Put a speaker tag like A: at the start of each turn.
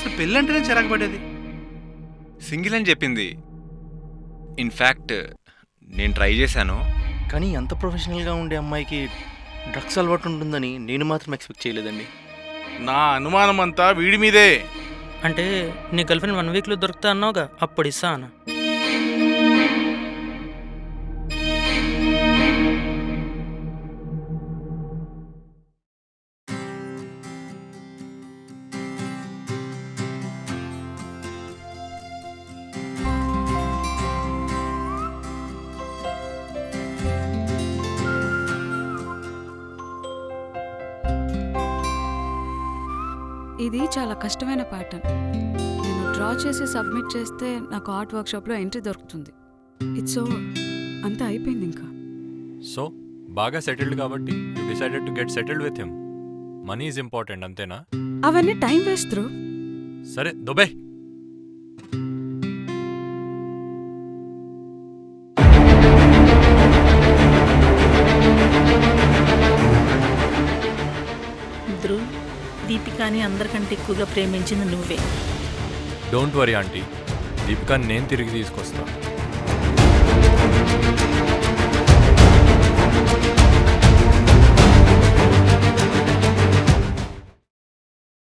A: అసలు పెళ్ళంటేనే చిరాకు పడేది.
B: సింగిల్ అని చెప్పింది. ఇన్ఫ్యాక్ట్ నేను ట్రై చేశాను.
C: కానీ అంత ప్రొఫెషనల్గా ఉండే అమ్మాయికి డ్రగ్స్ అలవాటు ఉంటుందని నేను మాత్రం ఎక్స్పెక్ట్ చేయలేదండి.
A: నా అనుమానం అంతా వీడి మీదే.
D: అంటే నీ గర్ల్ ఫ్రెండ్ 1 వీక్లో దొరుకుతా అన్నావుగా, అప్పుడు ఇస్తా అన్న.
E: ఇది చాలా కష్టమైన ప్యాటర్న్. నేను డ్రా చేసి సబ్మిట్ చేస్తే నాకు ఆర్ట్ వర్క్షాప్లో ఎంట్రీ దొరుకుతుంది. ఇట్స్ ఓవర్, అంతా అయిపోయింది ఇంకా.
F: సో బాగా సెటిల్డ్ కాబట్టి you decided to get settled with him. Money is important, అంతేనా?
E: అవన్నీ టైం వేస్ట్ త్రూ.
F: సరే దుబాయ్.
G: ధ్రువ్, దీపికాని అందరికంటే ఎక్కువగా ప్రేమించింది నువ్వే.
F: డోంట్ వరీ ఆంటీ, దీపికాని నేను తిరిగి తీసుకొస్తా.